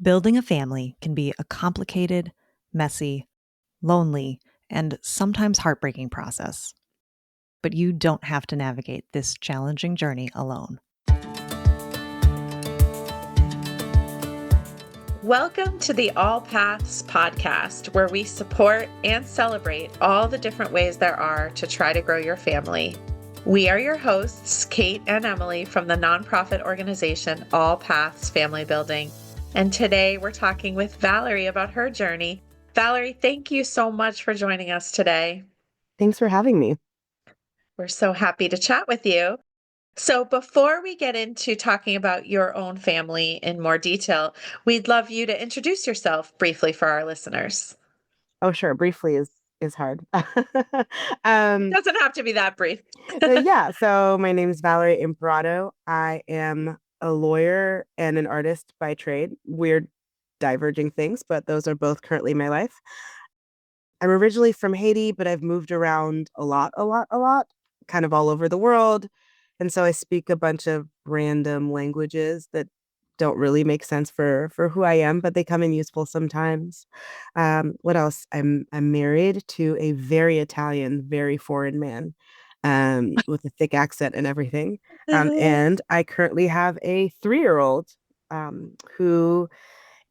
Building a family can be a complicated, messy, lonely, and sometimes heartbreaking process. But you don't have to navigate this challenging journey alone. Welcome to the All Paths podcast, where we support and celebrate all the different ways there are to try to grow your family. We are your hosts, Kate and Emily, from the nonprofit organization All Paths Family Building. And today we're talking with Valerie about her journey. Valerie, thank you so much for joining us today. Thanks for having me. We're so happy to chat with you. So before we get into talking about your own family in more detail, we'd love you to introduce yourself briefly for our listeners. Oh, sure. Briefly is hard. Doesn't have to be that brief. Yeah. So my name is Valerie Imparato. I am a lawyer and an artist by trade. Weird diverging things, but those are both currently my life. I'm originally from Haiti, but I've moved around a lot, kind of all over the world. And so I speak a bunch of random languages that don't really make sense for who I am, but they come in useful sometimes. What else? I'm married to a very Italian, very foreign man, with a thick accent and everything. And I currently have a 3-year-old who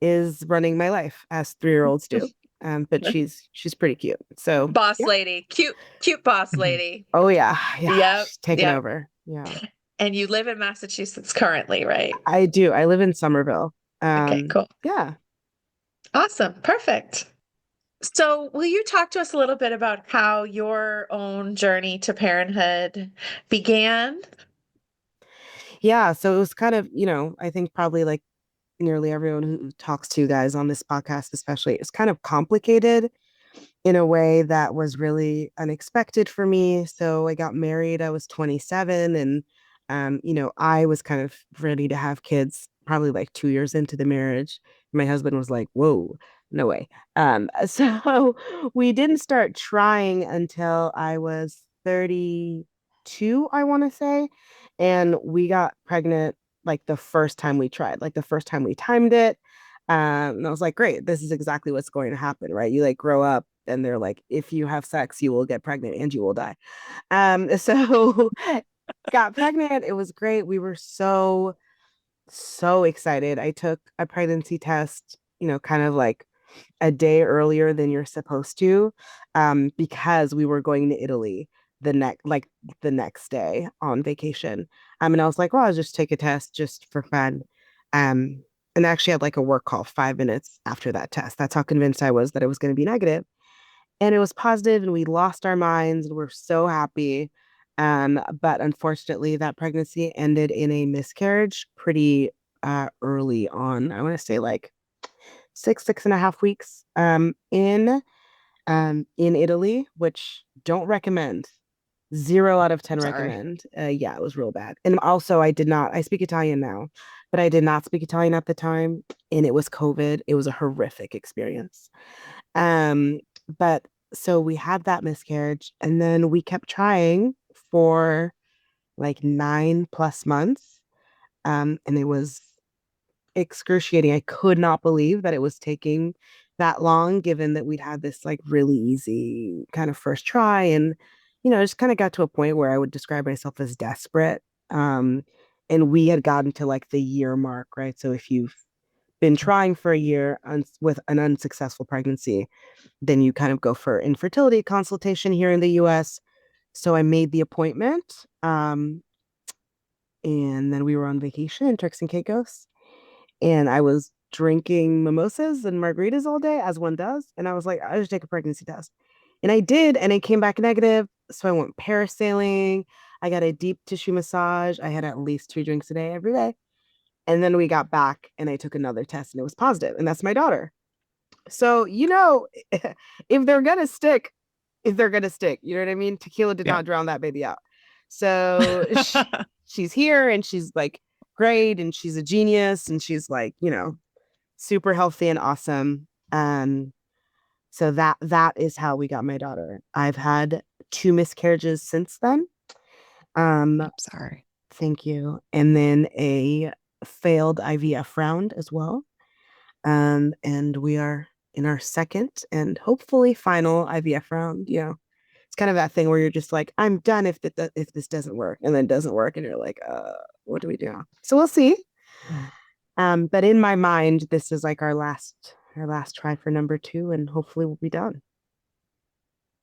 is running my life as 3-year-olds do. But she's pretty cute. So Boss yeah. lady, cute boss lady. Oh yeah, Yep, she's taking yep. over. Yeah. And you live in Massachusetts currently, right? I do. I live in Somerville. Okay, cool. Yeah. Awesome. Perfect. So, will you talk to us a little bit about how your own journey to parenthood began? Yeah. So it was kind of, I think probably like nearly everyone who talks to you guys on this podcast, especially, it's kind of complicated in a way that was really unexpected for me. So I got married, I was 27, and I was kind of ready to have kids probably like 2 years into the marriage. My husband was like, whoa, no way. So we didn't start trying until I was 32, I want to say. And we got pregnant like the first time we tried, like the first time we timed it. And I was like, great, this is exactly what's going to happen, right? You like grow up and they're like, if you have sex, you will get pregnant and you will die. So got pregnant. It was great. We were so excited. I took a pregnancy test, kind of like a day earlier than you're supposed to, because we were going to Italy the next day on vacation. And I was like, well, I'll just take a test just for fun. And I actually had like a work call 5 minutes after that test. That's how convinced I was that it was going to be negative. And it was positive, and we lost our minds, and we're so happy. But unfortunately, that pregnancy ended in a miscarriage pretty early on. I want to say like 6.5 weeks in Italy, which don't recommend. 0 out of 10 Sorry. recommend. Yeah, it was real bad. And also, I speak Italian now, but I did not speak Italian at the time, and it was COVID. It was a horrific experience. Um, but so we had that miscarriage, and then we kept trying for like 9+ months. And it was excruciating. I could not believe that it was taking that long, given that we'd had this like really easy kind of first try. And, just kind of got to a point where I would describe myself as desperate. And we had gotten to like the year mark, right? So if you've been trying for a year with an unsuccessful pregnancy, then you kind of go for infertility consultation here in the US. So I made the appointment. And then we were on vacation in Turks and Caicos. And I was drinking mimosas and margaritas all day, as one does. And I was like, I should take a pregnancy test. And I did, and it came back negative. So I went parasailing. I got a deep tissue massage. I had at least 2 drinks a day every day. And then we got back and I took another test and it was positive. And that's my daughter. So, if they're going to stick, they're going to stick. You know what I mean? Tequila did not drown that baby out. So she's here and she's like great and she's a genius and she's like, super healthy and awesome. So that is how we got my daughter. I've had 2 miscarriages since then. I'm sorry. Thank you. And then a failed IVF round as well. And we are in our second and hopefully final IVF round. It's kind of that thing where you're just like, I'm done if this doesn't work, and then it doesn't work, and you're like, what do we do? So we'll see. Mm. But in my mind, this is like our last try for number two, and hopefully we'll be done.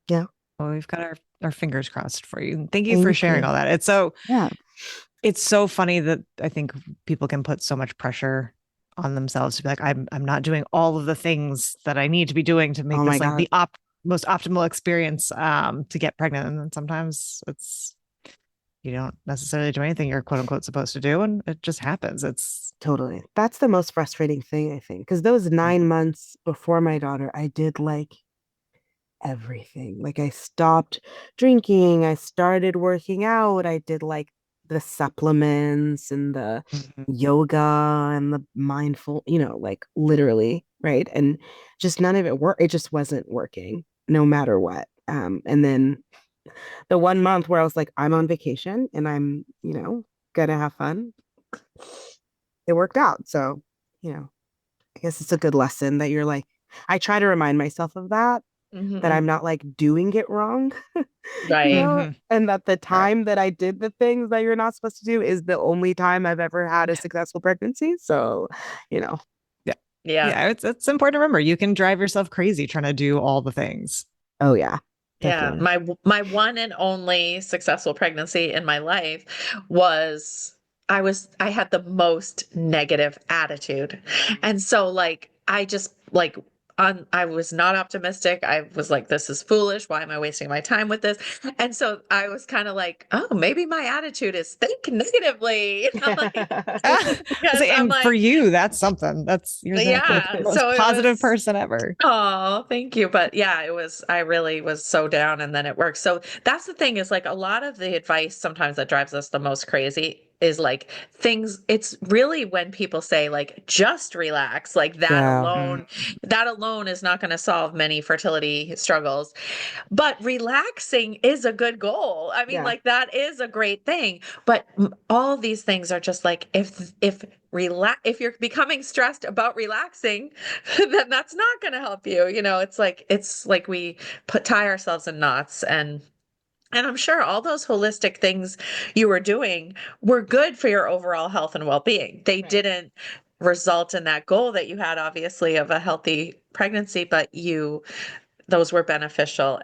Yeah. Well, we've got our fingers crossed for you. Thank you for Thank sharing you. all that. Yeah. It's so funny that I think people can put so much pressure on themselves to be like, I'm not doing all of the things that I need to be doing to make Oh my this like God. the most optimal experience to get pregnant. And then sometimes it's you don't necessarily do anything you're quote unquote supposed to do, and it just happens. It's Totally. That's the most frustrating thing, I think, because those 9 months before my daughter, I did like everything. Like I stopped drinking, I started working out, I did like the supplements and the Mhm. yoga and the mindful, like literally, right? And just none of it worked. It just wasn't working no matter what. And then the 1 month where I was like, I'm on vacation and I'm, gonna have fun, it worked out. So, you know, I guess it's a good lesson that you're like, I try to remind myself of that Hmm. I'm not like doing it wrong, Right. and that the Right. time that I did the things that you're not supposed to do is the only time I've ever had a successful pregnancy. So, you know, Yeah. Yeah. Yeah. It's important to remember you can drive yourself crazy trying to do all the things. oh yeah, Yeah, definitely. my one and only successful pregnancy in my life was I had the most negative attitude. And so like I just like I was not optimistic. I was like, this is foolish. Why am I wasting my time with this? And so I was kind of like, oh, maybe my attitude is think negatively. Like, because I'm And for like, you, that's something. You're the yeah. most So it positive was person ever. Oh, thank you. But yeah, I really was so down and then it worked. So that's the thing is like a lot of the advice sometimes that drives us the most crazy is like it's really when people say like just relax, like Yeah, Mm. that alone is not going to solve many fertility struggles. But relaxing is a good goal. I mean, yeah, like that is a great thing. But all of these things are just like if you're becoming stressed about relaxing, then that's not going to help you. It's like we tie ourselves in knots and I'm sure all those holistic things you were doing were good for your overall health and well-being. They right. didn't result in that goal that you had obviously of a healthy pregnancy, but those were beneficial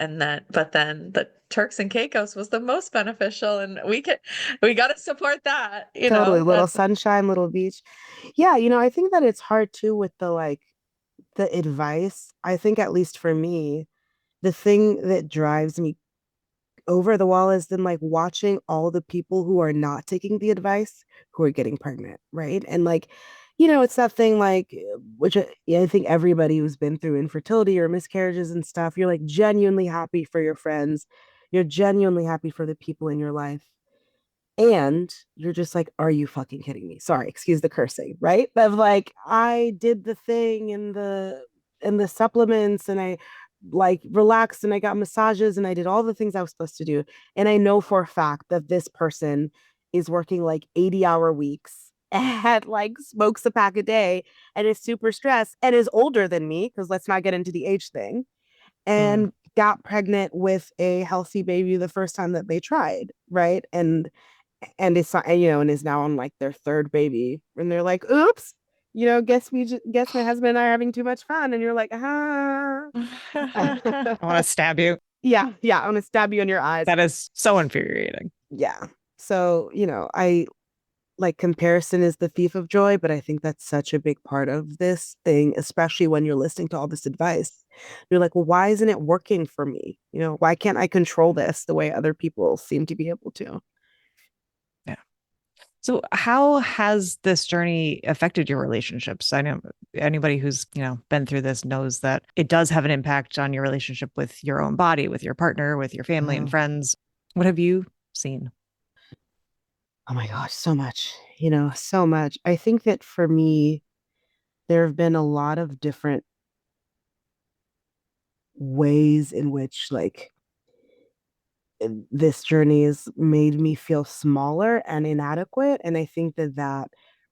but then the Turks and Caicos was the most beneficial and we got to support that, Totally. Little that's sunshine, little beach. Yeah, I think that it's hard too with the advice. I think at least for me, the thing that drives me over the wall is then like watching all the people who are not taking the advice who are getting pregnant, right? And like, it's that thing like which yeah, I think everybody who's been through infertility or miscarriages and stuff, you're like genuinely happy for your friends, you're genuinely happy for the people in your life, and you're just like, are you fucking kidding me? Sorry, excuse the cursing, right? Of like, I did the thing and the supplements, and I like relaxed and I got massages and I did all the things I was supposed to do. And I know for a fact that this person is working like 80-hour weeks and like smokes a pack a day and is super stressed and is older than me, because let's not get into the age thing, Mm. and got pregnant with a healthy baby the first time that they tried, right? And it's and is now on like their third baby, and they're like, oops, guess my husband and I are having too much fun, and you're like, ah. I want to stab you. Yeah, I want to stab you in your eyes. That is so infuriating. Yeah. So, I like comparison is the thief of joy, but I think that's such a big part of this thing, especially when you're listening to all this advice. You're like, well, why isn't it working for me? Why can't I control this the way other people seem to be able to? Yeah. So, how has this journey affected your relationships? I know anybody who's, been through this knows that it does have an impact on your relationship with your own body, with your partner, with your family and Oh, friends. What have you seen? oh my gosh, so much, so much. I think that for me, there have been a lot of different ways in which like this journey has made me feel smaller and inadequate. And I think that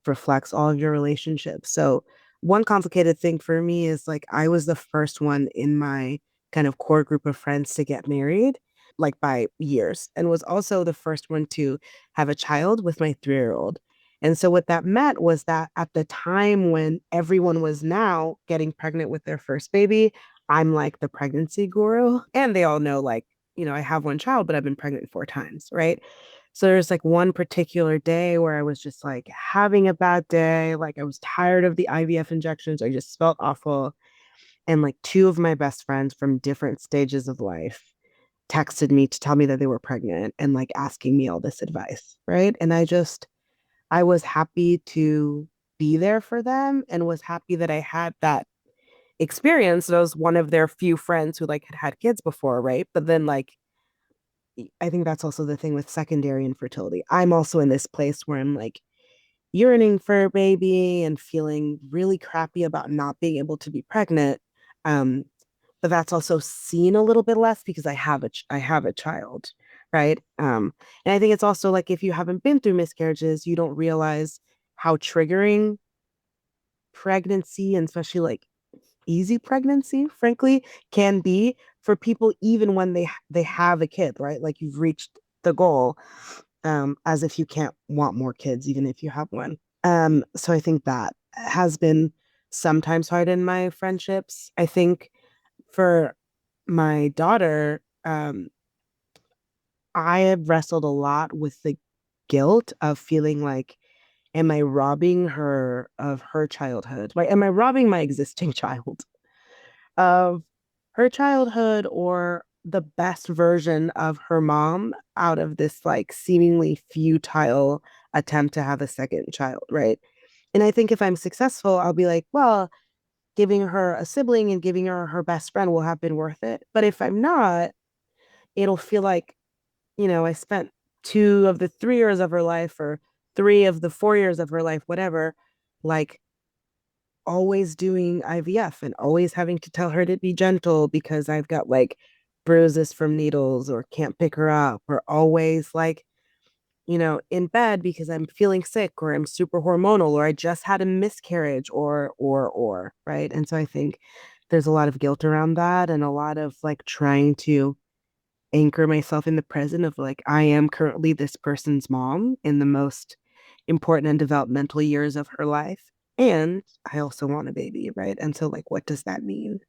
reflects all of your relationships. So one complicated thing for me is like I was the first one in my kind of core group of friends to get married, like by years, and was also the first one to have a child with my 3-year-old. And so what that meant was that at the time when everyone was now getting pregnant with their first baby, I'm like the pregnancy guru. And they all know, like, I have one child, but I've been pregnant 4 times, right? So there's like one particular day where I was just like having a bad day. Like I was tired of the IVF injections. I just felt awful. And like two of my best friends from different stages of life texted me to tell me that they were pregnant and like asking me all this advice. Right. And I was happy to be there for them and was happy that I had that experience. I was one of their few friends who like had kids before. Right. But then like, I think that's also the thing with secondary infertility. I'm also in this place where I'm like yearning for a baby and feeling really crappy about not being able to be pregnant. Um, but that's also seen a little bit less because I have a child, right? And I think it's also like if you haven't been through miscarriages, you don't realize how triggering pregnancy and especially like easy pregnancy, frankly, can be for people even when they have a kid, right? Like you've reached the goal, as if you can't want more kids, even if you have one. So I think that has been sometimes hard in my friendships. I think for my daughter, I have wrestled a lot with the guilt of feeling like, am I robbing her of her childhood? Like, am I robbing my existing child of her childhood or the best version of her mom out of this like seemingly futile attempt to have a second child, right? And I think if I'm successful, I'll be like, well, giving her a sibling and giving her her best friend will have been worth it. But if I'm not, it'll feel like, I spent 2 of the 3 years of her life or 3 of the 4 years of her life, whatever, like always doing IVF and always having to tell her to be gentle because I've got like bruises from needles or can't pick her up or always like, in bed because I'm feeling sick or I'm super hormonal or I just had a miscarriage or, right? And so I think there's a lot of guilt around that and a lot of like trying to anchor myself in the present of like, I am currently this person's mom in the most important and developmental years of her life. And I also want a baby, right? And so, like, what does that mean?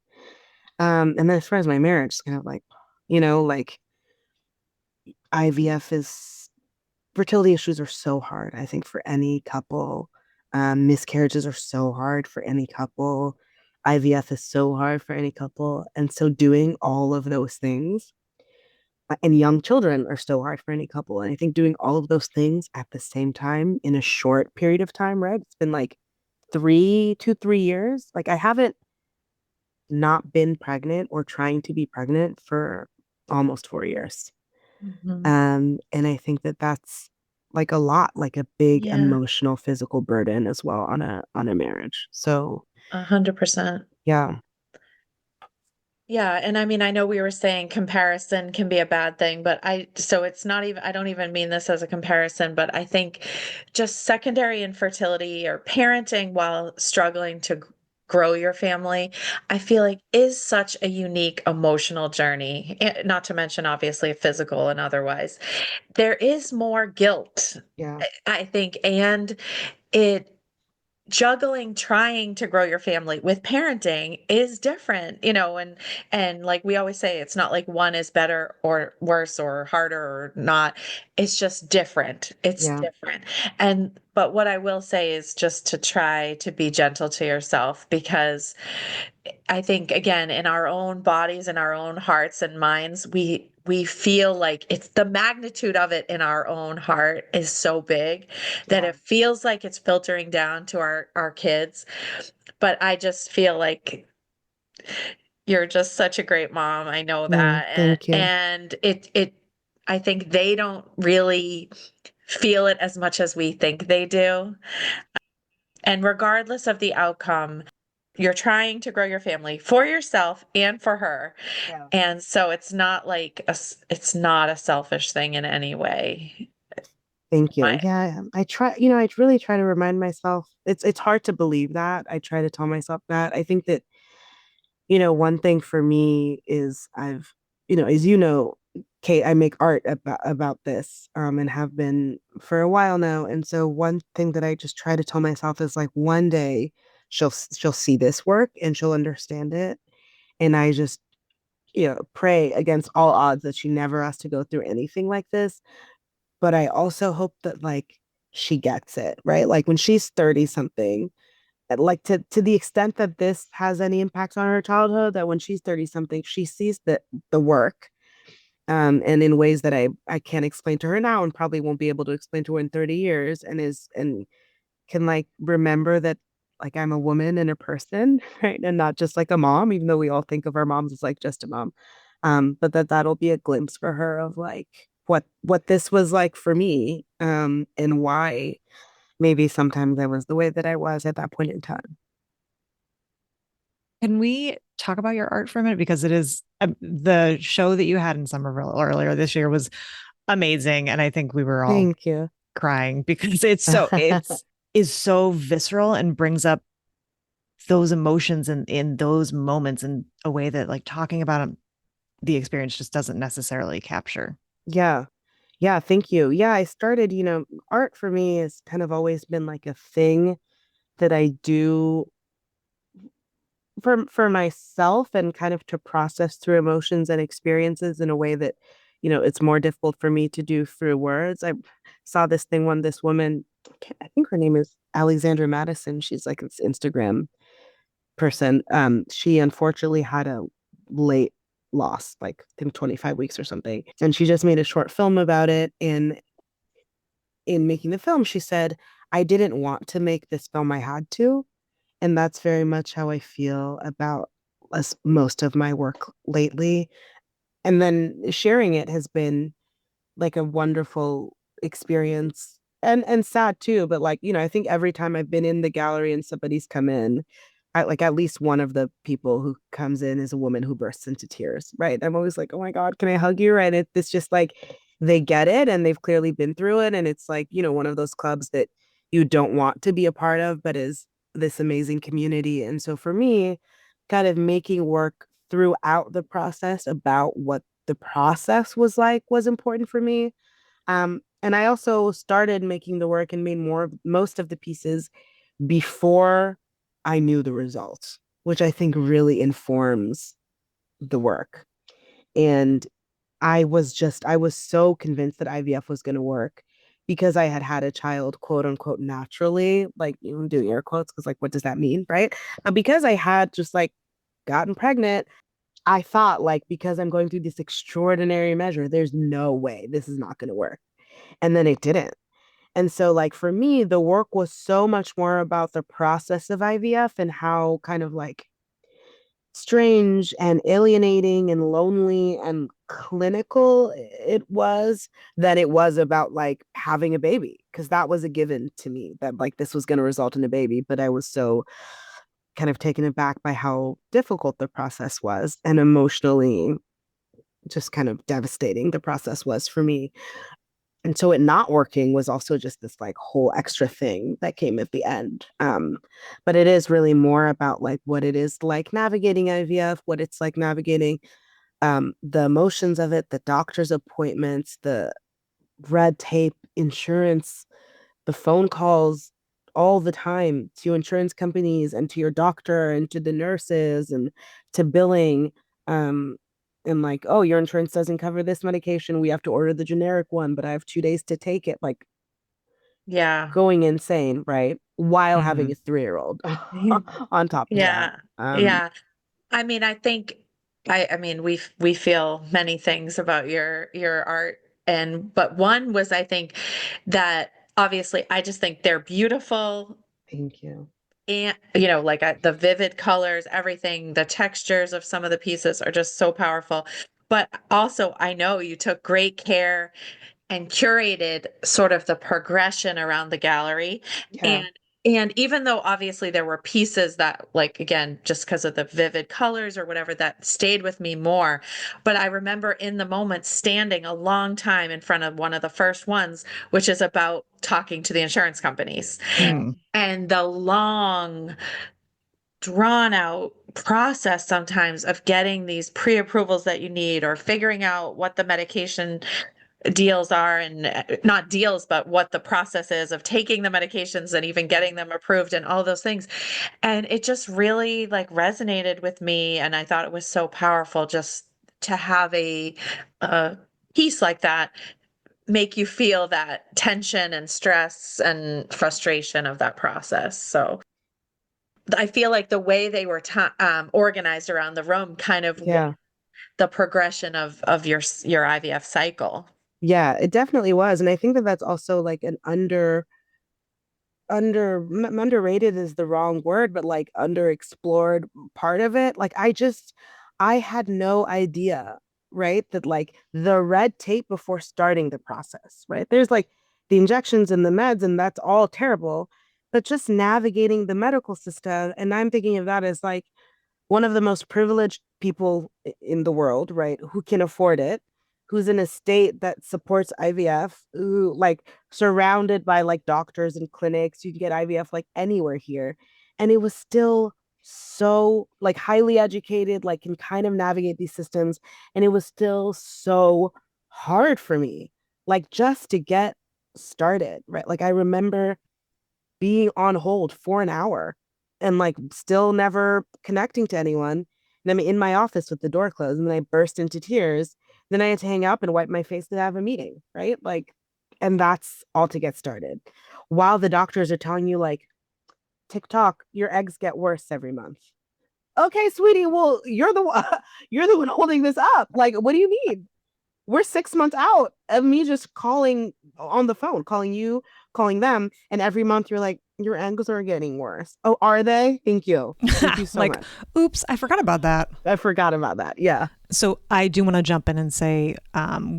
And then as far as my marriage, it's kind of like, like IVF is fertility issues are so hard, I think, for any couple. Miscarriages are so hard for any couple. IVF is so hard for any couple. And so doing all of those things and young children are so hard for any couple. And I think doing all of those things at the same time in a short period of time, right? It's been like 3 to 3 years. Like I haven't not been pregnant or trying to be pregnant for almost 4 years. Mhm. And I think that that's like a lot, like a big Yeah, emotional, physical burden as well on a marriage. So 100%. yeah, Yeah, and I mean, I know we were saying comparison can be a bad thing, but so it's not even, I don't even mean this as a comparison, but I think just secondary infertility or parenting while struggling to grow your family, I feel like is such a unique emotional journey, not to mention obviously physical and otherwise. There is more guilt, yeah, I think, and it juggling trying to grow your family with parenting is different, and like we always say, it's not like one is better or worse or harder or not. It's just different. It's yeah, different. And but what I will say is just to try to be gentle to yourself, because I think again, in our own bodies and our own hearts and minds, we feel like it's the magnitude of it in our own heart is so big that yeah. it feels like it's filtering down to our kids. But I just feel like you're just such a great mom. I know Oh, that. And, thank you. and it I think they don't really feel it as much as we think they do. And regardless of the outcome, you're trying to grow your family for yourself and for her. Yeah. And so it's not like it's not a selfish thing in any way. Thank you. What? Yeah, I try, I really try to remind myself. It's hard to believe that. I try to tell myself that. I think that, one thing for me is as Kate, I make art about this, and have been for a while now. And so one thing that I just try to tell myself is like one day she'll see this work and she'll understand it. And I just, pray against all odds that she never has to go through anything like this. But I also hope that like she gets it, right? Like when she's 30 something, like to the extent that this has any impact on her childhood, that when she's 30 something, she sees the work, and in ways that I can't explain to her now and probably won't be able to explain to her in 30 years, and can like remember that like I'm a woman and a person, right? And not just like a mom, even though we all think of our moms as like just a mom. But that'll be a glimpse for her of like what this was like for me, and why maybe sometimes I was the way that I was at that point in time. Can we talk about your art for a minute? Because it is the show that you had in Somerville earlier this year was amazing. And I think we were all Thank you. crying because it's is so visceral and brings up those emotions in those moments in a way that like talking about the experience just doesn't necessarily capture. Yeah. Yeah, thank you. Yeah, I started, art for me has kind of always been like a thing that I do for myself and kind of to process through emotions and experiences in a way that, it's more difficult for me to do through words. I saw this thing when this woman, I think her name is Alexandra Madison. She's like this Instagram person. She unfortunately had a late loss, like I think 25 weeks or something. And she just made a short film about it. And in making the film, she said, I didn't want to make this film, I had to. And that's very much how I feel about most of my work lately. And then sharing it has been like a wonderful experience, and sad too, but like, I think every time I've been in the gallery and somebody's come in, like at least one of the people who comes in is a woman who bursts into tears, right? I'm always like, oh my god, can I hug you, right? It's just like they get it and they've clearly been through it, and it's like, one of those clubs that you don't want to be a part of but is this amazing community. And so for me, kind of making work throughout the process about what the process was like was important for me. And I also started making the work and made most of the pieces before I knew the results, which I think really informs the work. And I was so convinced that IVF was going to work because I had had a child, quote unquote, naturally, like, doing air quotes, because like, what does that mean? Right. Because I had just like gotten pregnant, I thought like, because I'm going through this extraordinary measure, there's no way this is not going to work. And then it didn't. And so, like, for me, the work was so much more about the process of IVF and how kind of like strange and alienating and lonely and clinical it was than it was about like having a baby. Cause that was a given to me that like this was going to result in a baby. But I was so kind of taken aback by how difficult the process was and emotionally just kind of devastating the process was for me. And so it not working was also just this like whole extra thing that came at the end. But it is really more about like what it is like navigating IVF, what it's like navigating the emotions of it, the doctor's appointments, the red tape, insurance, the phone calls all the time to insurance companies and to your doctor and to the nurses and to billing. Um, and like, oh, your insurance doesn't cover this medication. We have to order the generic one, but I have 2 days to take it. Like Yeah. going insane, right? While having a Mhm. 3-year-old on top of that. Yeah. Yeah. I mean, I think I mean we feel many things about your art, and but one was I think that obviously I just think they're beautiful, Thank you. and like the vivid colors, everything, the textures of some of the pieces are just so powerful. But also I know you took great care and curated sort of the progression around the gallery. Yeah. And And even though obviously there were pieces that, like, again, just because of the vivid colors or whatever, that stayed with me more. But I remember in the moment standing a long time in front of one of the first ones, which is about talking to the insurance companies Mm. and the long, drawn out process sometimes of getting these pre-approvals that you need or figuring out what the medication deals are, and not deals, but what the process is of taking the medications and even getting them approved and all those things. And it just really like resonated with me. And I thought it was so powerful just to have a piece like that make you feel that tension and stress and frustration of that process. So I feel like the way they were organized around the room kind of was Yeah. the progression of your IVF cycle. Yeah, it definitely was. And I think that that's also like an underrated is the wrong word, but like underexplored part of it. Like I had no idea, right? That like the red tape before starting the process, right? There's like the injections and the meds, and that's all terrible. But just navigating the medical system, and I'm thinking of that as like one of the most privileged people in the world, right? Who can afford it, who's in a state that supports IVF, who like surrounded by like doctors and clinics. You can get IVF like anywhere here. And it was still so like highly educated, like can kind of navigate these systems. And it was still so hard for me, like just to get started, right? Like I remember being on hold for an hour and like still never connecting to anyone. And I'm in my office with the door closed, and then I burst into tears. Then I had to hang up and wipe my face to have a meeting, right? Like, and that's all to get started. While the doctors are telling you, like, TikTok, your eggs get worse every month. Okay, sweetie, well, you're the one, you're the one holding this up. Like, what do you mean? We're 6 months out of me just calling on the phone, calling you, calling them. And every month you're like, your ankles are getting worse. Oh, are they? Thank you. Thank you so Like, much. oops, I forgot about that. I forgot about that. Yeah. So I do want to jump in and say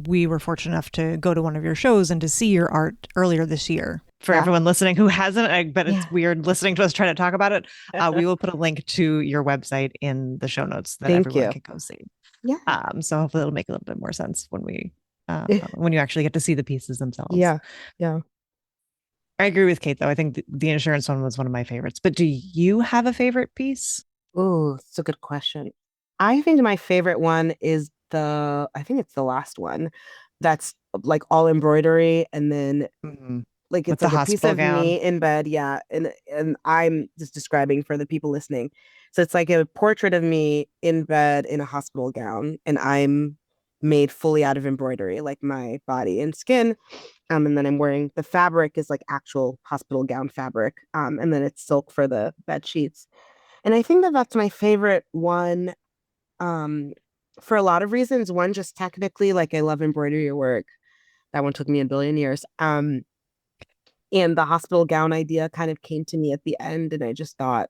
we were fortunate enough to go to one of your shows and to see your art earlier this year. For Yeah. everyone listening who hasn't, I bet Yeah. it's weird listening to us try to talk about it. We will put a link to your website in the show notes that Thank everyone you. can go see. Yeah. So hopefully it'll make a little bit more sense when you actually get to see the pieces themselves. Yeah. Yeah. I agree with Kate though. I think the insurance one was one of my favorites. But do you have a favorite piece? Oh, it's a good question. I think my favorite one is I think it's the last one that's like all embroidery, and then Mm-hmm. like With it's the like a piece hospital of gown. me in bed, yeah, and I'm just describing for the people listening. So it's like a portrait of me in bed in a hospital gown, and I'm made fully out of embroidery, like my body and skin. And then I'm wearing the fabric is like actual hospital gown fabric, and then it's silk for the bed sheets. And I think that that's my favorite one, um, for a lot of reasons. One, just technically, like I love embroidery work. That one took me a billion years. And the hospital gown idea kind of came to me at the end, and I just thought,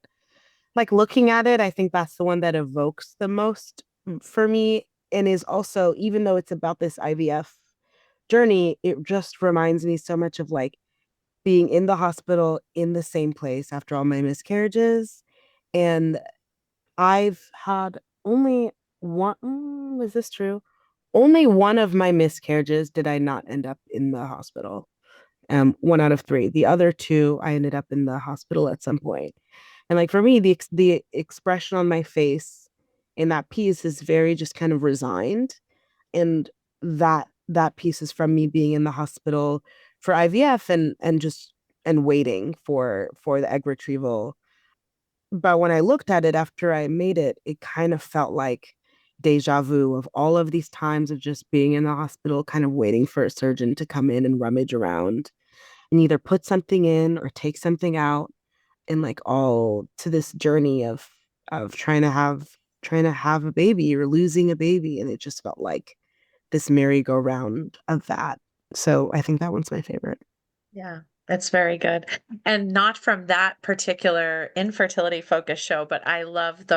like looking at it, I think that's the one that evokes the most for me, and is also, even though it's about this IVF journey, it just reminds me so much of like being in the hospital in the same place after all my miscarriages. And I've had only one, is this true? Only one of my miscarriages did I not end up in the hospital. One out of three. The other two, I ended up in the hospital at some point. And like for me, the expression on my face in that piece is very just kind of resigned. And that piece is from me being in the hospital for IVF, and just and waiting for the egg retrieval. But when I looked at it after I made it, it kind of felt like deja vu of all of these times of just being in the hospital, kind of waiting for a surgeon to come in and rummage around and either put something in or take something out, and like all to this journey of trying to have a baby or losing a baby. And it just felt like this merry-go-round of that. So I think that one's my favorite. Yeah, that's very good. And not from that particular infertility focus show, but I love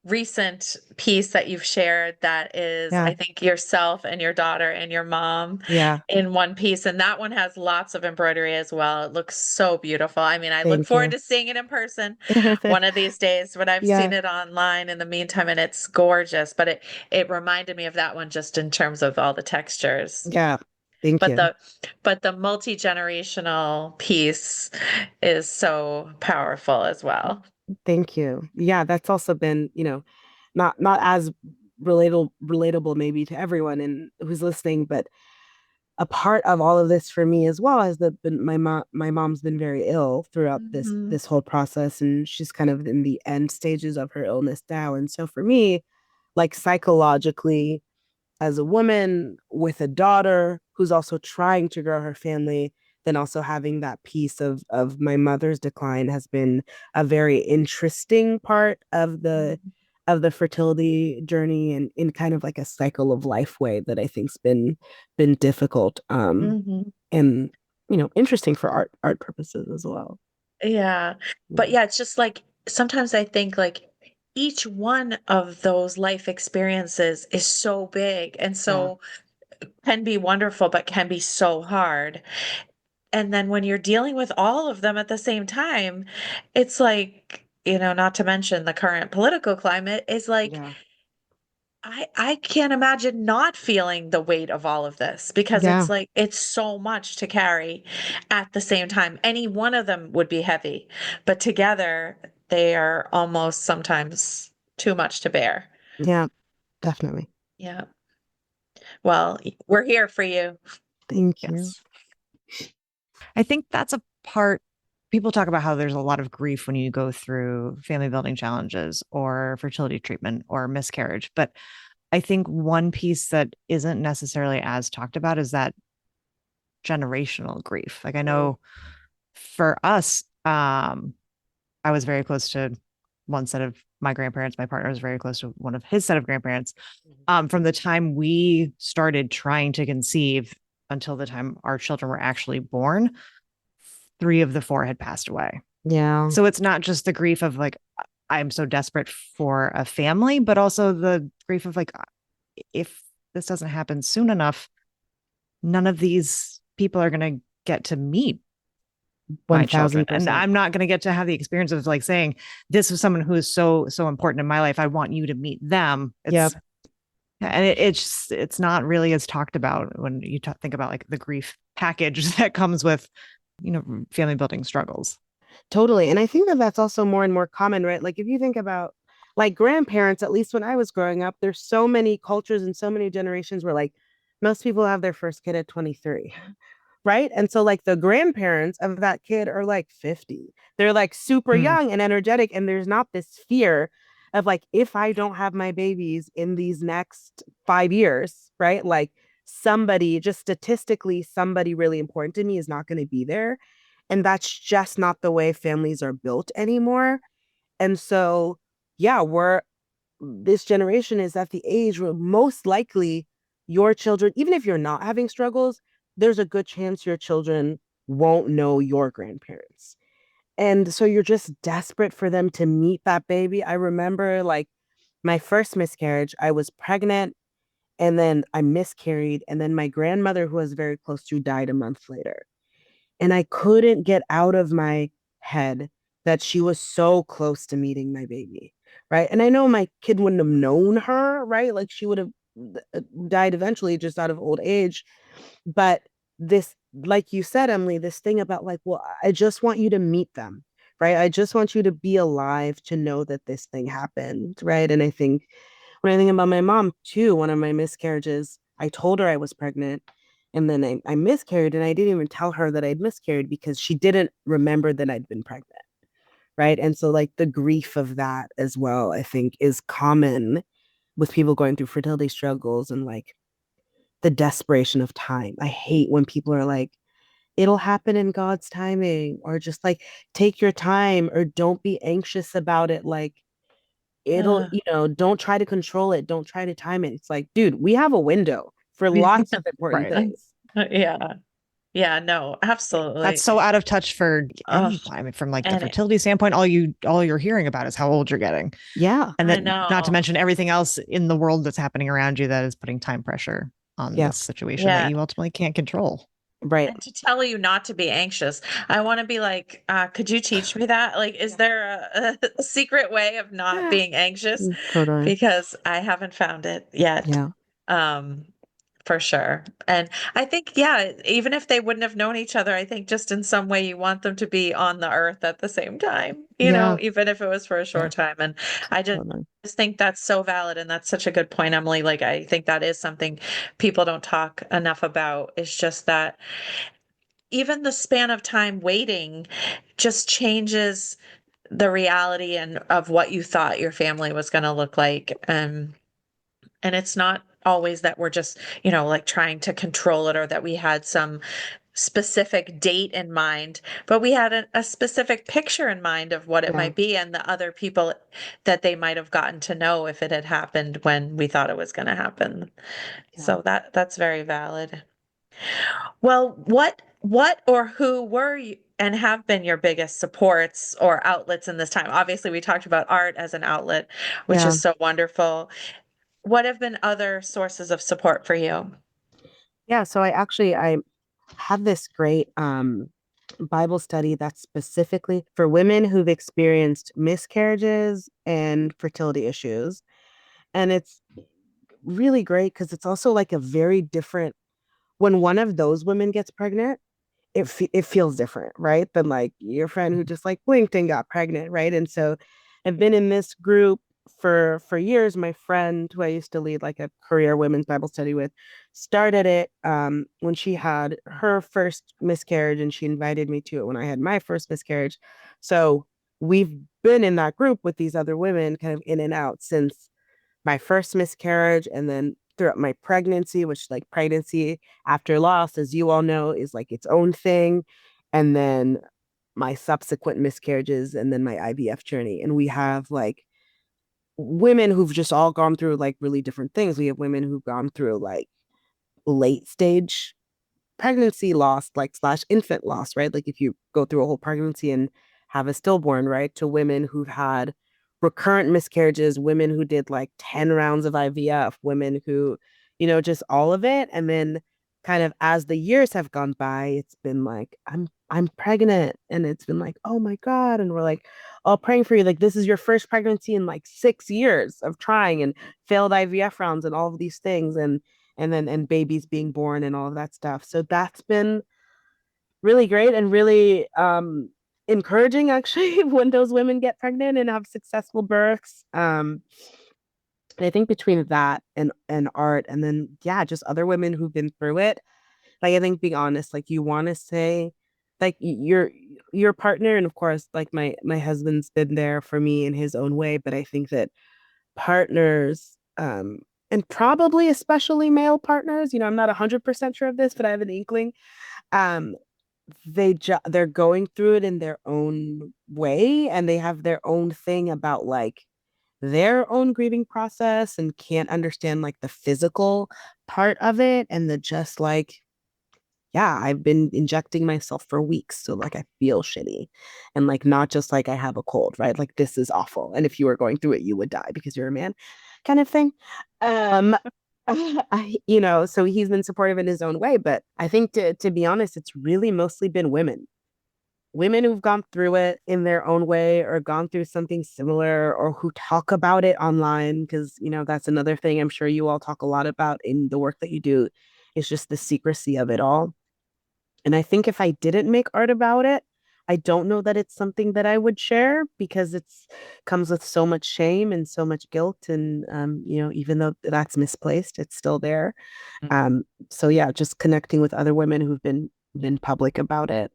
recent piece that you've shared that is, Yeah. I think, yourself and your daughter and your mom Yeah. in one piece. And that one has lots of embroidery as well. It looks so beautiful. I mean, I look Thank forward you. to seeing it in person one of these days, but I've Yeah. seen it online in the meantime and it's gorgeous. But it reminded me of that one just in terms of all the textures. Yeah. Thank But you. the multi-generational piece is so powerful as well. Thank you. Yeah, that's also been, not as relatable maybe to everyone and who's listening, but a part of all of this for me as well is that my mom's been very ill throughout this Mhm. this whole process, and she's kind of in the end stages of her illness now. And so for me, like psychologically, as a woman with a daughter who's also trying to grow her family, then also having that piece of my mother's decline has been a very interesting part of the fertility journey, and in kind of like a cycle of life way that I think's been difficult, Mhm. and interesting for art purposes as well. Yeah. But Yeah. yeah, it's just like sometimes I think like each one of those life experiences is so big and Yeah. so can be wonderful, but can be so hard. And then when you're dealing with all of them at the same time, it's like, not to mention the current political climate is like, Yeah. I can't imagine not feeling the weight of all of this because it's Yeah. like it's so much to carry at the same time. Any one of them would be heavy, but together they are almost sometimes too much to bear. Yeah. Definitely. Yeah. Well, we're here for you. Thank you. Yes. I think that's a part people talk about how there's a lot of grief when you go through family building challenges or fertility treatment or miscarriage. But I think one piece that isn't necessarily as talked about is that generational grief. Like I Mm. know for us, I was very close to one set of my grandparents. My partner was very close to one of his set of grandparents. From the time we started trying to conceive until the time our children were actually born, three of the four had passed away. Yeah. So it's not just the grief of like, I'm so desperate for a family, but also the grief of like, if this doesn't happen soon enough, none of these people are going to get to meet my children. And 1000%. I'm not going to get to have the experience of like saying, this is someone who is so, so important in my life. I want you to meet them. Yep. It's not really as talked about when you think about like the grief package that comes with, family building struggles. Totally. And I think that that's also more and more common, right? Like if you think about like grandparents, at least when I was growing up, there's so many cultures and so many generations where like most people have their first kid at 23. Right. And so, like, the grandparents of that kid are like 50. They're like super Mm, young and energetic. And there's not this fear of like, if I don't have my babies in these next 5 years, right? Like, somebody, just statistically, somebody really important to me is not going to be there. And that's just not the way families are built anymore. And so, yeah, this generation is at the age where most likely your children, even if you're not having struggles, there's a good chance your children won't know your grandparents. And so you're just desperate for them to meet that baby. I remember like my first miscarriage, I was pregnant and then I miscarried. And then my grandmother, who I was very close to, died a month later. And I couldn't get out of my head that she was so close to meeting my baby. Right. And I know my kid wouldn't have known her, right? Like she would have died eventually just out of old age. But this, like you said, Emily, this thing about like, well, I just want you to meet them. Right. I just want you to be alive to know that this thing happened. Right. And I think when I think about my mom too, one of my miscarriages, I told her I was pregnant and then I miscarried and I didn't even tell her that I'd miscarried because she didn't remember that I'd been pregnant. Right. And so like the grief of that as well, I think is common with people going through fertility struggles and like the desperation of time. I hate when people are like, it'll happen in God's timing, or just like take your time, or don't be anxious about it. Like Uh, don't try to control it. Don't try to time it. It's like, dude, we have a window for lots of important right. things. yeah. Yeah, no, That's absolutely. so out of touch for Oh, any, I mean, from like the and it, fertility standpoint, all you're hearing about is how old you're getting. Yeah. And I then not to know. mention everything else in the world that's happening around you that is putting time pressure on Yeah. this situation that Yeah. you ultimately can't control. Right. And to tell you not to be anxious, I want to be like, could you teach me that? Like, is there a secret way of not Yeah. being anxious? Totally. Because I haven't found it yet. Yeah. Um, for sure. And I think, yeah, even if they wouldn't have known each other, I think just in some way you want them to be on the earth at the same time, Yeah. even if it was for a Yeah. short time. And I Totally. just think that's so valid. And that's such a good point, Emily. Like, I think that is something people don't talk enough about. It's just that even the span of time waiting just changes the reality and of what you thought your family was going to look like. And it's not always that we're just, like trying to control it or that we had some specific date in mind, but we had a specific picture in mind of what it Yeah. might be and the other people that they might have gotten to know if it had happened when we thought it was going to happen. Yeah. So that's very valid. Well, what or who were you and have been your biggest supports or outlets in this time? Obviously, we talked about art as an outlet, which Yeah. is so wonderful. What have been other sources of support for you? Yeah. So I have this great Bible study that's specifically for women who've experienced miscarriages and fertility issues. And it's really great because it's also like a very different when one of those women gets pregnant, it feels different, right? Than like your friend who just like blinked and got pregnant, right? And so I've been in this group for years. My friend who I used to lead like a career women's Bible study with started it when she had her first miscarriage, and she invited me to it when I had my first miscarriage. So we've been in that group with these other women kind of in and out since my first miscarriage and then throughout my pregnancy, which like pregnancy after loss, as you all know, is like its own thing. And then my subsequent miscarriages and then my IVF journey. And we have like women who've just all gone through like really different things. We have women who've gone through like late stage pregnancy loss, like slash infant loss, right? Like if you go through a whole pregnancy and have a stillborn, right? To women who've had recurrent miscarriages, women who did like 10 rounds of IVF, women who, just all of it. And then kind of as the years have gone by, it's been like, I'm pregnant. And it's been like, oh my God. And we're like all praying for you. Like this is your first pregnancy in like 6 years of trying and failed IVF rounds and all of these things. And babies being born and all of that stuff. So that's been really great and really encouraging actually when those women get pregnant and have successful births. And I think between that and art and then yeah, just other women who've been through it, like I think being honest, like you want to say like your partner, and of course like my husband's been there for me in his own way, but I think that partners and probably especially male partners, I'm not 100% sure of this, but I have an inkling. um they're going through it in their own way, and they have their own thing about like their own grieving process and can't understand like the physical part of it, and the just like yeah, I've been injecting myself for weeks. So like I feel shitty. And like not just like I have a cold, right? Like this is awful. And if you were going through it, you would die because you're a man kind of thing. Um so he's been supportive in his own way. But I think to be honest, it's really mostly been women. Women who've gone through it in their own way or gone through something similar or who talk about it online. Cause that's another thing I'm sure you all talk a lot about in the work that you do. Is just the secrecy of it all. And I think if I didn't make art about it, I don't know that it's something that I would share because it's comes with so much shame and so much guilt. And even though that's misplaced, it's still there. Um, so yeah, just connecting with other women who've been public about it.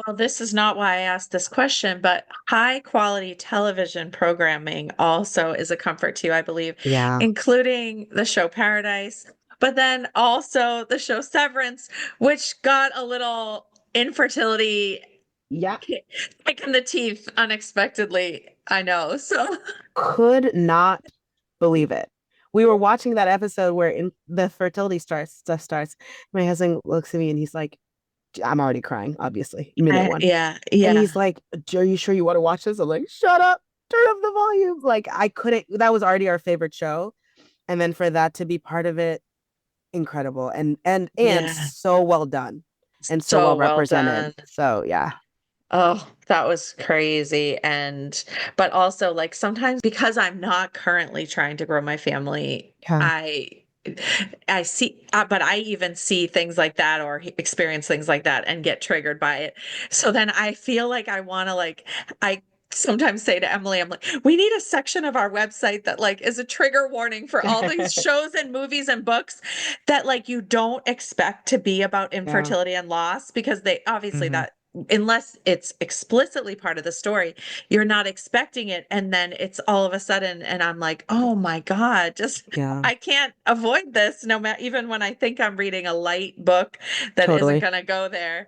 Well, this is not why I asked this question, but high quality television programming also is a comfort to you, I believe, Yeah. including the show Paradise, but then also the show Severance, which got a little infertility Yeah. kick in the teeth unexpectedly. I know. So, Could not believe it. We were watching that episode where in the fertility stuff starts. My husband looks at me and he's like, I'm already crying, obviously, minute one. Yeah, And yeah, he's like, are you sure you want to watch this? I'm like, shut up, turn up the volume. Like I couldn't, that was already our favorite show. And then for that to be part of it, incredible. And yeah. so well done and so well So well represented. done. So yeah. Oh, that was crazy. And, but also, like, sometimes because I'm not currently trying to grow my family, Yeah. I, I see, but I even see things like that or experience things like that and get triggered by it. So then I feel like I want to, like, I sometimes say to Emily, I'm like, we need a section of our website that, like, is a trigger warning for all these shows and movies and books that, like, you don't expect to be about Yeah. infertility and loss because they obviously Mhm. that unless it's explicitly part of the story, you're not expecting it. And then it's all of a sudden, and I'm like, oh my God, just Yeah. I can't avoid this no matter, even when I think I'm reading a light book that isn't Totally. going to go there.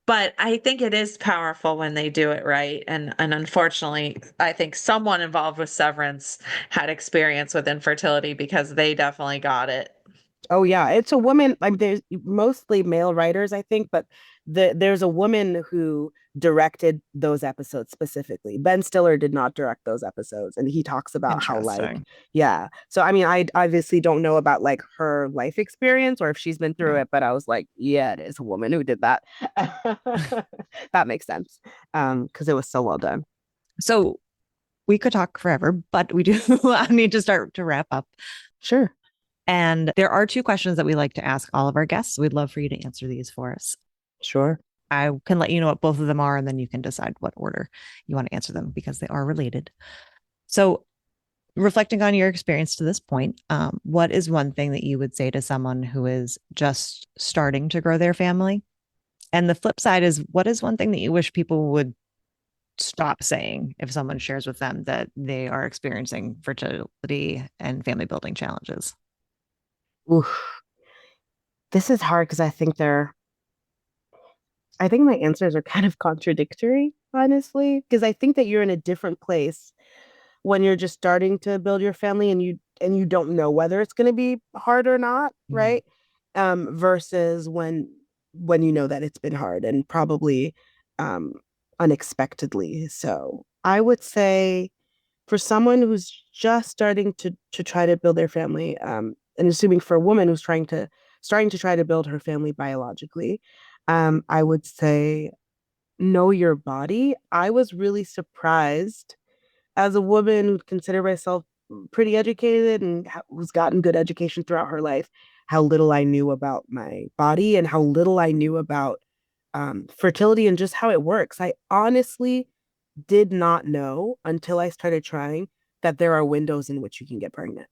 But I think it is powerful when they do it right. And unfortunately, I think someone involved with Severance had experience with infertility because they definitely got it. Oh yeah, it's a woman. Like there's mostly male writers, I think, but there's a woman who directed those episodes specifically. Ben Stiller did not direct those episodes, and he talks about how like, Interesting. yeah. So I mean, I obviously don't know about like her life experience or if she's been through Yeah. it, but I was like, yeah, it is a woman who did that. That makes sense. Because it was so well done. So we could talk forever, but we do need to start to wrap up. Sure, And there are two questions that we like to ask all of our guests. We'd love for you to answer these for us. sure. I can let you know what both of them are, and then you can decide what order you want to answer them because they are related. So, reflecting on your experience to this point, what is one thing that you would say to someone who is just starting to grow their family? And the flip side is, what is one thing that you wish people would stop saying if someone shares with them that they are experiencing fertility and family building challenges? Oof. This is hard because I think my answers are kind of contradictory, honestly, because I think that you're in a different place when you're just starting to build your family and you don't know whether it's going to be hard or not, Mm. right? Versus when you know that it's been hard and probably um unexpectedly. So, I would say for someone who's just starting to try to build their family, and assuming for a woman who's starting to try to build her family biologically, I would say know your body. I was really surprised as a woman who consider myself pretty educated and who's gotten good education throughout her life, how little I knew about my body and how little I knew about fertility and just how it works. I honestly did not know until I started trying that there are windows in which you can get pregnant.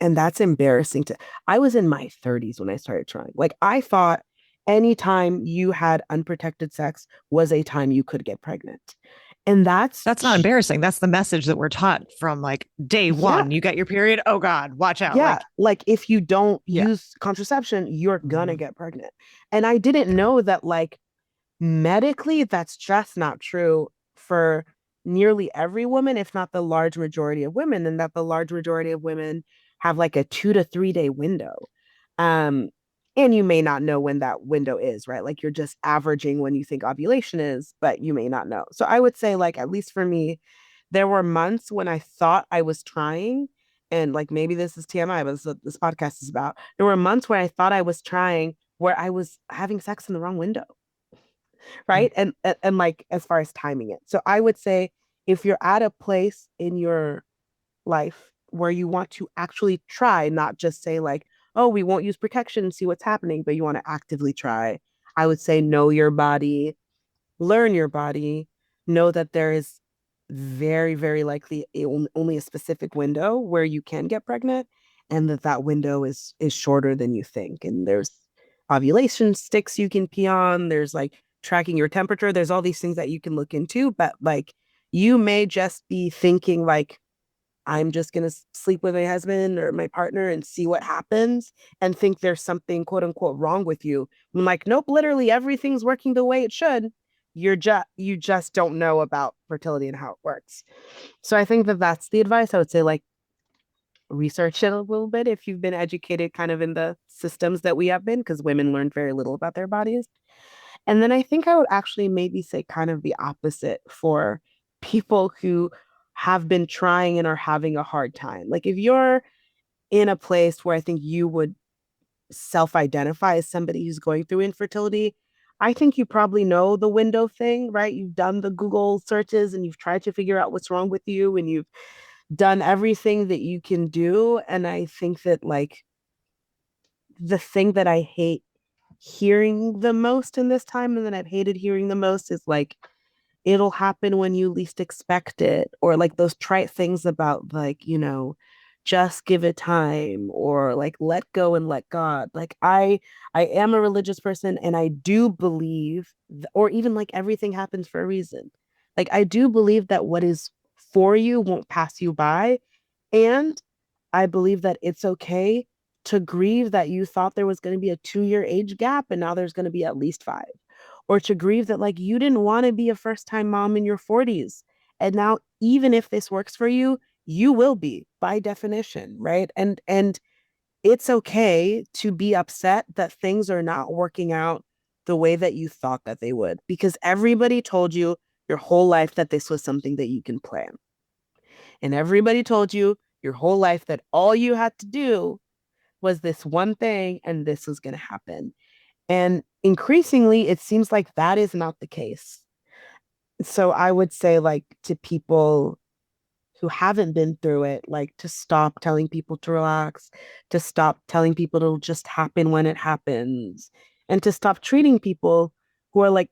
And that's embarrassing to. I was in my 30s when I started trying. Like I thought anytime you had unprotected sex was a time you could get pregnant. And That's not embarrassing. That's the message that we're taught from like day yeah, one. You get your period. Oh God, watch out. yeah, Like, like if you don't yeah. use contraception, you're gonna Mhm. get pregnant. And I didn't know that like medically that's just not true for nearly every woman, if not the large majority of women, and that the large majority of women have like a 2 to 3 day window. Um, and you may not know when that window is, right? Like you're just averaging when you think ovulation is, but you may not know. So I would say, like, at least for me, there were months when I thought I was trying, and like maybe this is TMI, but this podcast is about. There were months where I thought I was trying, where I was having sex in the wrong window, Mm. right? And like as far as timing it. So I would say if you're at a place in your life where you want to actually try, not just say like, oh, we won't use protection and see what's happening, but you want to actively try, I would say know your body, learn your body, know that there is very, very likely only a specific window where you can get pregnant, and that window is shorter than you think. And there's ovulation sticks you can pee on. There's like tracking your temperature. There's all these things that you can look into, but like you may just be thinking like I'm just going to sleep with my husband or my partner and see what happens and think there's something quote unquote wrong with you. I'm like, nope, literally everything's working the way it should. You just don't know about fertility and how it works. So I think that that's the advice I would say, like research it a little bit if you've been educated kind of in the systems that we have been, because women learned very little about their bodies. And then I think I would actually maybe say kind of the opposite for people who have been trying and are having a hard time. Like if you're in a place where I think you would self-identify as somebody who's going through infertility, I think you probably know the window thing, right? You've done the Google searches and you've tried to figure out what's wrong with you and you've done everything that you can do. And I think that like the thing that I hate hearing the most in this time and that I've hated hearing the most is like it'll happen when you least expect it, or like those trite things about like, just give it time, or like let go and let God. Like I am a religious person and I do believe or even like everything happens for a reason. Like I do believe that what is for you won't pass you by, and I believe that it's okay to grieve that you thought there was going to be a 2 year age gap and now there's going to be at least five, or to grieve that like you didn't want to be a first time mom in your 40s. And now, even if this works for you, you will be by definition, right? And it's okay to be upset that things are not working out the way that you thought that they would, because everybody told you your whole life that this was something that you can plan. And everybody told you your whole life that all you had to do was this one thing and this was going to happen. And increasingly, it seems like that is not the case. So I would say, like, to people who haven't been through it, like, to stop telling people to relax, to stop telling people it'll just happen when it happens, and to stop treating people who are like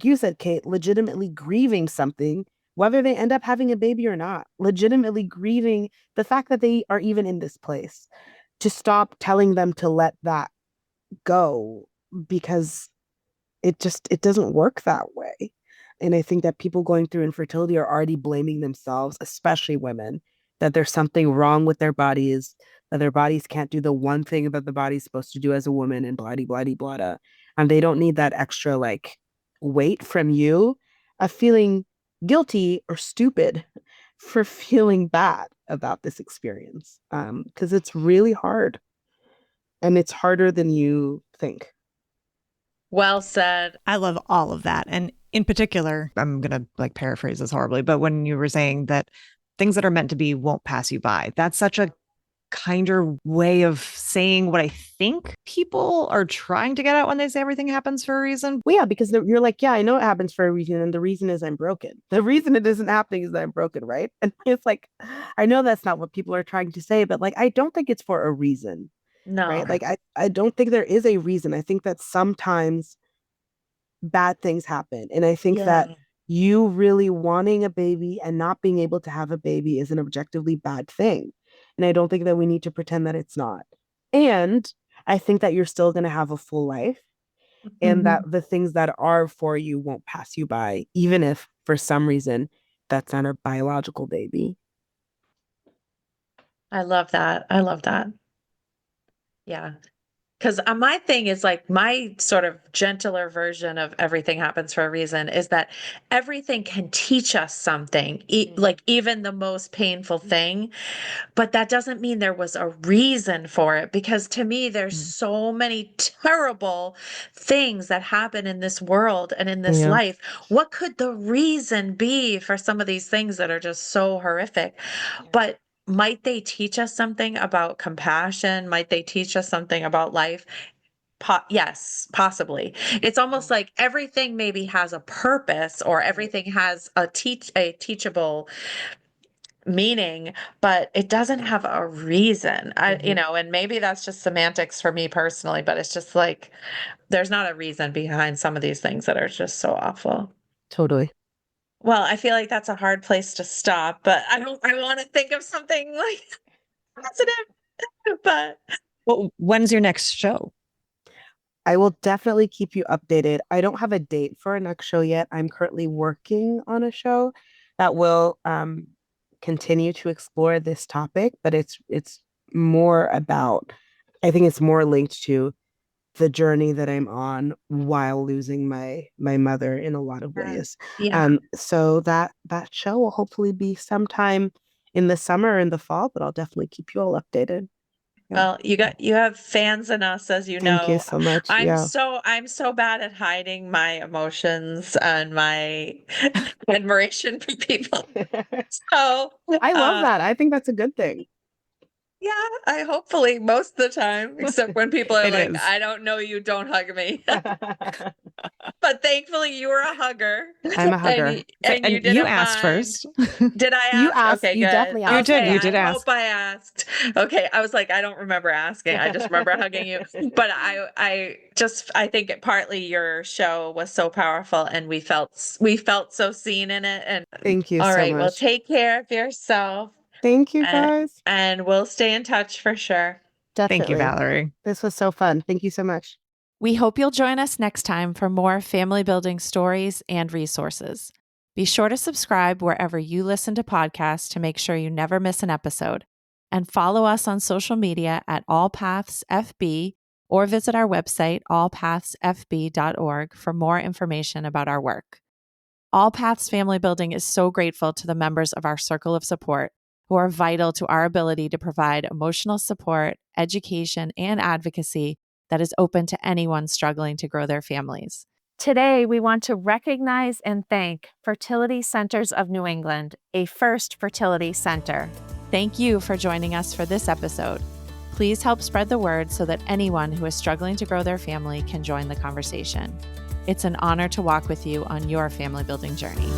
you said, Kate, legitimately grieving something, whether they end up having a baby or not, legitimately grieving the fact that they are even in this place, to stop telling them to let that go, because it doesn't work that way. And I think that people going through infertility are already blaming themselves, especially women, that there's something wrong with their bodies, that their bodies can't do the one thing that the body's supposed to do as a woman, and blah blah blah blah. And they don't need that extra like weight from you of feeling guilty or stupid for feeling bad about this experience. Because it's really hard, and it's harder than you think. Well said. I love all of that. And in particular, I'm going to like paraphrase this horribly, but when you were saying that things that are meant to be won't pass you by, that's such a kinder way of saying what I think people are trying to get at when they say everything happens for a reason. Well, yeah, because you're like, yeah, I know it happens for a reason, and the reason is I'm broken. The reason it isn't happening is that I'm broken, right? And it's like, I know that's not what people are trying to say, but like, I don't think it's for a reason, No. right? Like, I don't think there is a reason. I think that sometimes bad things happen, and I think that Yeah. you really wanting a baby and not being able to have a baby is an objectively bad thing, and I don't think that we need to pretend that it's not. And I think that you're still going to have a full life, and that Mhm. the things that are for you won't pass you by, even if for some reason that's not a biological baby. I love that. I love that. Yeah. Because my thing is like my sort of gentler version of everything happens for a reason is that everything can teach us something, like even the most painful thing. But that doesn't mean there was a reason for it, because to me, there's Mm. so many terrible things that happen in this world and in this Yeah. life. What could the reason be for some of these things that are just so horrific? But might they teach us something about compassion? Might they teach us something about life? Yes, possibly. It's almost like everything maybe has a purpose, or everything has a teachable meaning, but it doesn't have a reason. Mm-hmm. And maybe that's just semantics for me personally, but it's just like there's not a reason behind some of these things that are just so awful. Totally. Well, I feel like that's a hard place to stop, but I want to think of something like positive, but Well, when's your next show? I will definitely keep you updated. I don't have a date for a next show yet. I'm currently working on a show that will continue to explore this topic, but it's more about, I think it's more linked to the journey that I'm on while losing my mother in a lot of yeah. ways. Yeah. So that show will hopefully be sometime in the summer or in the fall, but I'll definitely keep you all updated. Well, you have fans in us, as you Thank you know. so much. Yeah. I'm so bad at hiding my emotions and my admiration for people. So, I love that. I think that's a good thing. yeah, I hopefully most of the time, except when people are It like, is. I don't know you, don't hug me. But thankfully you were a hugger. I'm a And hugger. And you you didn't asked mind. first. Did I You ask? asked, Okay, you good. definitely You asked. did. Okay, You I did hope ask. I asked. Okay, I was like, I don't remember asking. I just remember hugging you. But I think partly your show was so powerful, and we felt so seen in it. And Thank you all so right, well, much. take care of yourself, Thank you and guys. we'll stay in touch for sure. Thank you, Definitely. Valerie. This was so fun. Thank you so much. We hope you'll join us next time for more family building stories and resources. Be sure to subscribe wherever you listen to podcasts to make sure you never miss an episode. And follow us on social media at allpathsfb or visit our website, allpathsfb.org, for more information about our work. All Paths Family Building is so grateful to the members of our circle of support who are vital to our ability to provide emotional support, education, and advocacy that is open to anyone struggling to grow their families. Today, we want to recognize and thank Fertility Centers of New England, a first fertility center. Thank you for joining us for this episode. Please help spread the word so that anyone who is struggling to grow their family can join the conversation. It's an honor to walk with you on your family building journey.